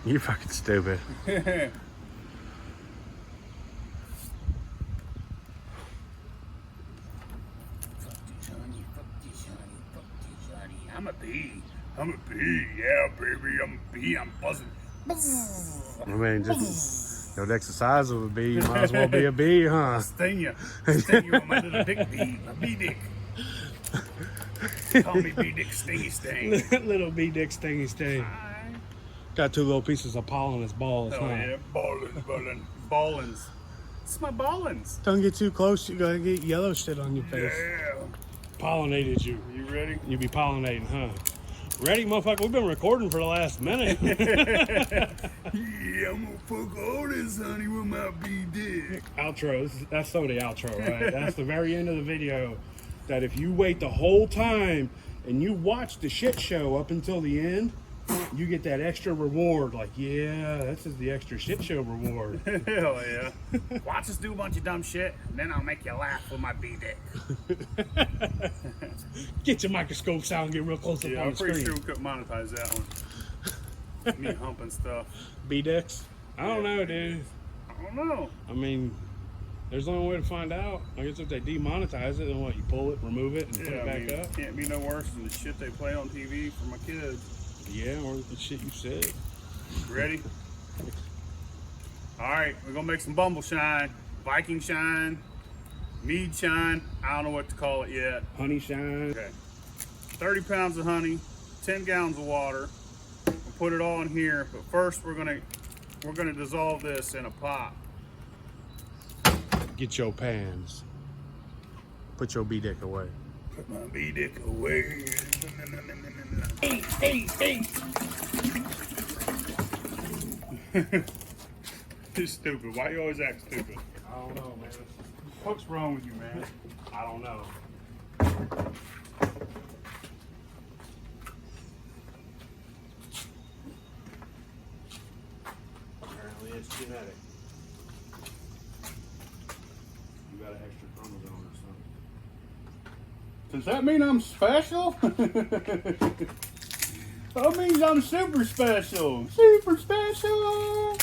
You're fucking stupid. I'm a bee. I'm a bee. Yeah, baby. I'm a bee. I'm buzzing. I mean, just your exercise of a bee, you might as well be a bee, huh? Sting you. Sting you with my little dick bee. My bee dick. Call me bee dick stingy sting. Little bee dick stingy sting. Got 2 little pieces of pollen in his balls, Oh, huh? yeah. Ballins. It's my ballins. Don't get too close, you're gonna get yellow shit on your face. Yeah. Pollinated you. You ready? You be pollinating, huh? Ready, motherfucker? We've been recording for the last minute. Yeah, I'm gonna fuck all this, honey, with my bee dick. Outro. That's so the outro, right? That's the very end of the video. That if you wait the whole time and you watch the shit show up until the end, you get that extra reward. Like, yeah, this is the extra shit show reward. Hell yeah. Watch us do a bunch of dumb shit, and then I'll make you laugh with my bee dick. Get your microscope sound, get real close up Yeah, on I'm the pretty screen. sure we couldn't monetize that one. Me humping stuff. B-Dex? I don't know, dude. I don't know. I mean, there's only way to find out. I guess if they demonetize it, then what? You pull it, remove it, and put it back up? Can't be no worse than the shit they play on TV for my kids. Yeah, or the shit you said. Ready? Alright, we're gonna make some Bumble shine, Viking shine, Mead shine. I don't know what to call it yet. Honey shine. Okay. 30 pounds of honey, 10 gallons of water. We'll put it all in here, but first we're gonna dissolve this in a pot. Get your pans. Put your B-Dick away. Put my bee dick away. Hey, hey, hey! You're stupid. Why you always act stupid? I don't know, man. What's wrong with you, man? I don't know. Apparently it's genetic. You got an extra chromosome or something. Does that mean I'm special? That means I'm super special. Super special.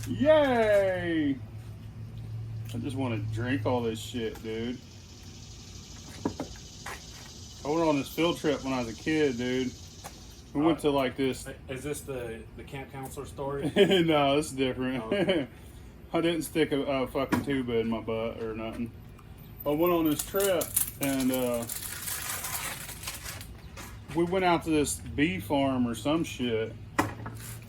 Yay. I just want to drink all this shit, dude. I went on this field trip when I was a kid, dude. We went to like this. Is this the camp counselor story? No, this is different. Oh, okay. I didn't stick a fucking tuba in my butt or nothing. I went on this trip and we went out to this bee farm or some shit,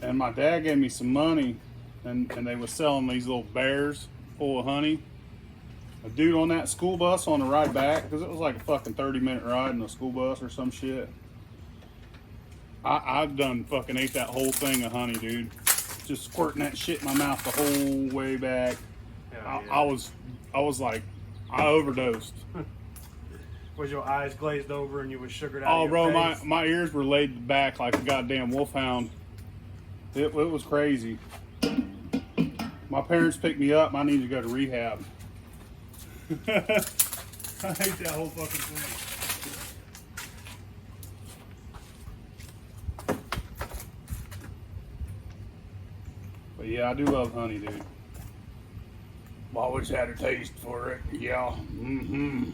and my dad gave me some money, and they was selling these little bears full of honey. A dude on that school bus on the ride back, because it was like a fucking 30-minute ride in a school bus or some shit. I've done fucking ate that whole thing of honey, dude. Just squirting that shit in my mouth the whole way back. Yeah. I was like, I overdosed. Was your eyes glazed over and you was sugared out? Oh, of your bro, face? my ears were laid back like a goddamn wolfhound. It was crazy. My parents picked me up. I need to go to rehab. I hate that whole fucking thing. But yeah, I do love honey, dude. I've always had a taste for it. Yeah. Mm-hmm.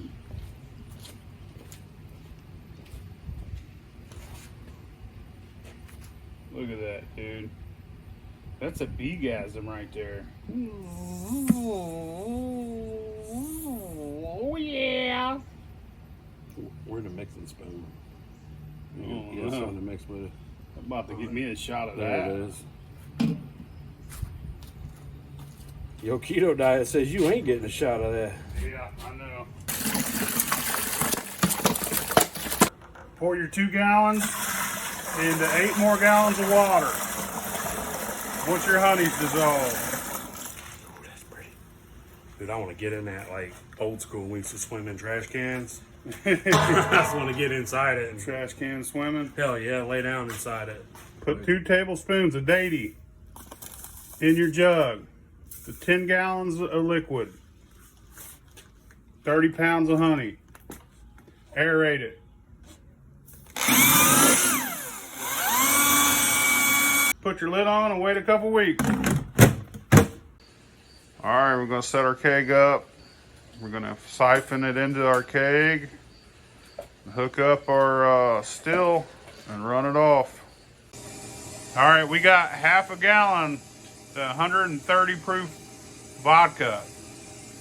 Look at that, dude. That's a beegasm right there. Oh, yeah. We're the mixing spoon. Oh, You got something to mix with it. I'm about to get me a shot of There that. it is. Your keto diet says you ain't getting a shot of that. Yeah, I know. Pour your 2 gallons into 8 more gallons of water. Once your honey's dissolved. Oh, that's pretty. Dude, I want to get in that like old school. We used to swim in trash cans. I just want to get inside it. And, Trash can swimming. hell yeah, lay down inside it. Put 2 tablespoons of dainty in your jug. The 10 gallons of liquid. 30 pounds of honey. Aerate it. put your lid on and wait a couple weeks. All right, we're gonna set our keg up. We're gonna siphon it into our keg, hook up our still, and run it off. All right, we got half a gallon, 130 proof vodka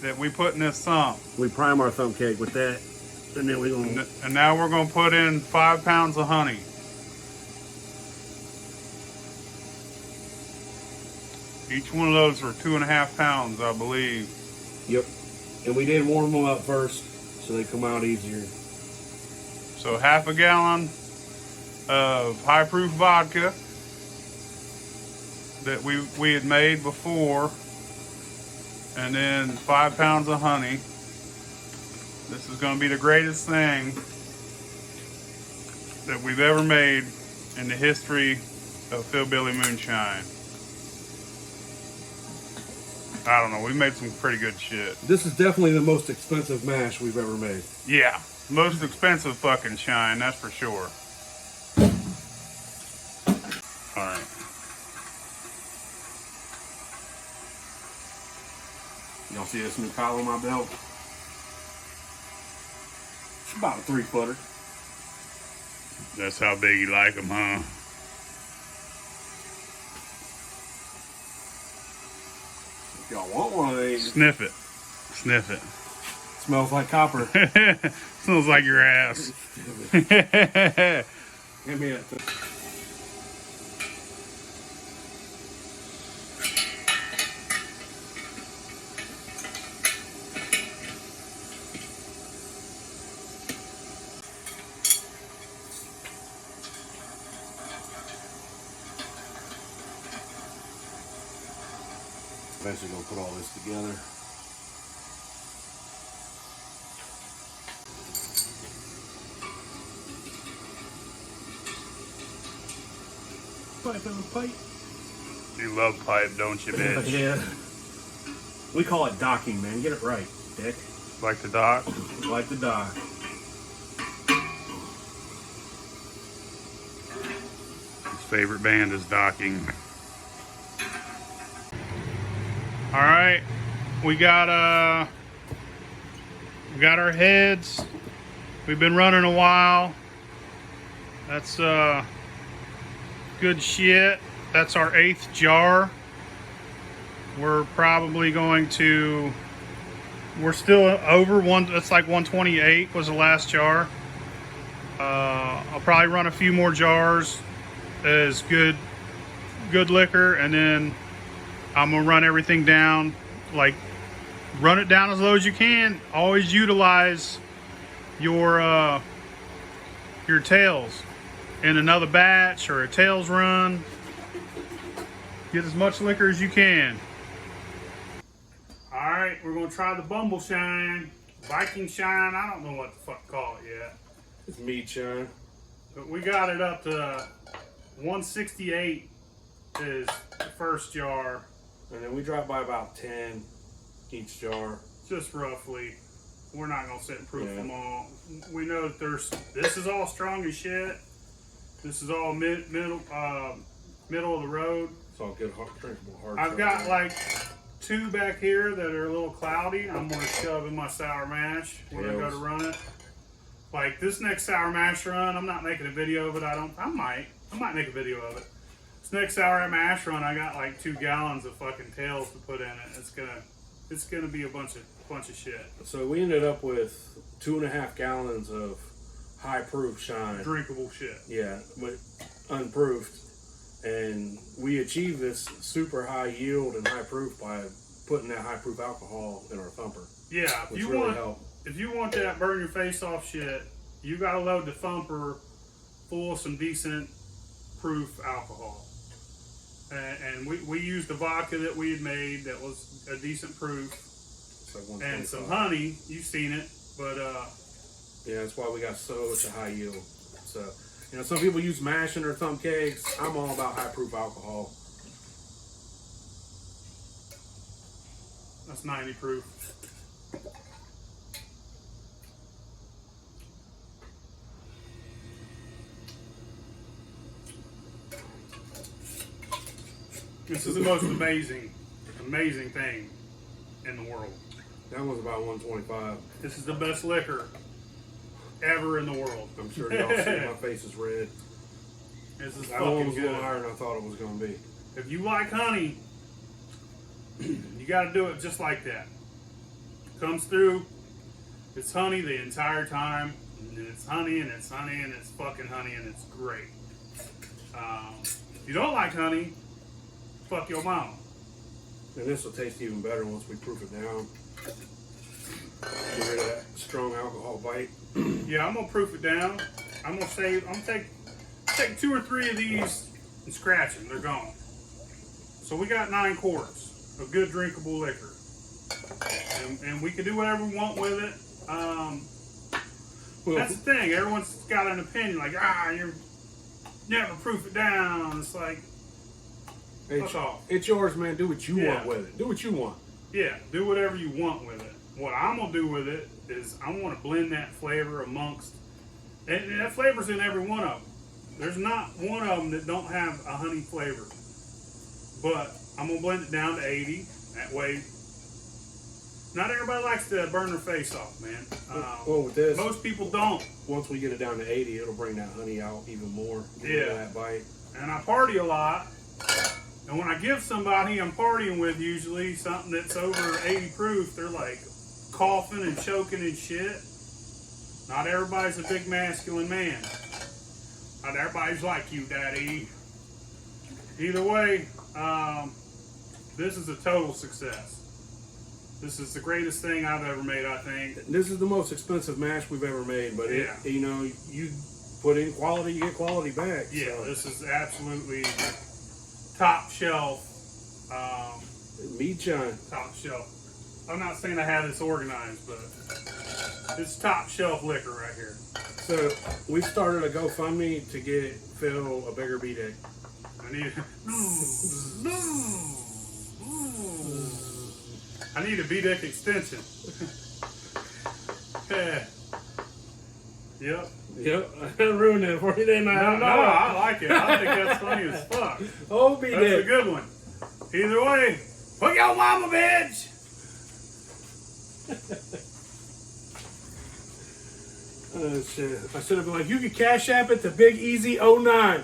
that we put in this thump. We prime our thump keg with that, and then we're gonna. And now we're gonna put in 5 pounds of honey. Each one of those were 2.5 pounds, I believe. Yep. And we did warm them up first, so they come out easier. So half a gallon of high proof vodka that we had made before, and then 5 pounds of honey. This is going to be the greatest thing that we've ever made in the history of PhilBilly Moonshine. I don't know, we made some pretty good shit. This is definitely the most expensive mash we've ever made. Yeah, most expensive fucking shine, that's for sure. All right. Y'all see this new collar on my belt? It's about a 3-footer. That's how big you like them, huh? If y'all want one of these, Sniff it. Sniff it. smells like copper. Smells like your ass. Give me that. Eventually gonna put all this together. Pipe on the pipe. You love pipe, don't you, bitch? Yeah. We call it docking, man. Get it right, dick. Like the dock? Like the dock. His favorite band is Docking. All right, we got our heads. We've been running a while. That's good shit. That's our 8th jar. We're probably going to. We're still over one. It's like 128 was the last jar. I'll probably run a few more jars as good liquor, and then I'm gonna run everything down, like run it down as low as you can. Always utilize your tails in another batch or a tails run. Get as much liquor as you can. All right, we're gonna try the Bumble shine, Viking shine. I don't know what the fuck to call it yet. It's Mead shine. But we got it up to 168 is the first jar. And then we drop by about 10 each jar. Just roughly. We're not gonna sit and proof them all. We know that this is all strong as shit. This is all middle of the road. It's all good, drinkable hard. I've got like 2 back here that are a little cloudy. I'm gonna shove in my sour mash when I go to run it. Like this next sour mash run, I'm not making a video of it. I might make a video of it. This next sour mash run, I got like 2 gallons of fucking tails to put in it. It's gonna be a bunch of shit. So we ended up with 2.5 gallons of high proof shine. Drinkable shit. Yeah, but unproofed. And we achieved this super high yield and high proof by putting that high proof alcohol in our thumper. Yeah, which really helped. If you want that burn your face off shit, you gotta load the thumper full of some decent proof alcohol. And we used the vodka that we had made that was a decent proof. Like and some honey, you've seen it, but yeah, that's why we got such a high yield. So, you know, some people use mash in their thumb kegs. I'm all about high proof alcohol. That's 90 proof. This is the most amazing thing in the world. That was about 125. This is the best liquor ever in the world. I'm sure y'all see my face is red. This is That one fucking was a little good. higher than I thought it was going to be. If you like honey, you got to do it just like that. Comes through, it's honey the entire time, and it's honey and it's honey and it's fucking honey and it's great. If you don't like honey, fuck your mama. And this will taste even better once we proof it down. Get rid of that strong alcohol bite. Yeah, I'm gonna proof it down. I'm gonna take 2 or 3 of these and scratch them. They're gone. So we got 9 quarts of good drinkable liquor, and we can do whatever we want with it. Well, That's the thing. Everyone's got an opinion, like you never proof it down. It's like, fuck off. it's yours, man. Do what you Yeah. want with it. Do what you want. Yeah, do whatever you want with it. What I'm gonna do with it is I want to blend that flavor amongst, and that flavor's in every one of them. There's not one of them that don't have a honey flavor. But I'm gonna blend it down to 80. That way, not everybody likes to burn their face off, man. Well, with this, Most people don't. once we get it down to 80, it'll bring that honey out even more. Get rid of Yeah. that bite. And I party a lot. And when I give somebody I'm partying with usually something that's over 80 proof, they're like coughing and choking and shit. Not everybody's a big masculine man. Not everybody's like you, Daddy. Either way, this is a total success. This is the greatest thing I've ever made, I think. This is the most expensive mash we've ever made, but Yeah. you put in quality, you get quality back. Yeah, so. this is absolutely top shelf. Mead shine. Top shelf. I'm not saying I have this organized, but it's top shelf liquor right here. So we started a GoFundMe to get Phil a bigger B deck. I need a B-deck extension. Yeah. Yep. Yep, I ruined that for you, didn't I? No, I like it. I think that's funny as fuck. Oh, B That's a deck. good one. Either way, fuck your mama, bitch. Oh shit! I should have been like, you can cash app it to Big Easy 09.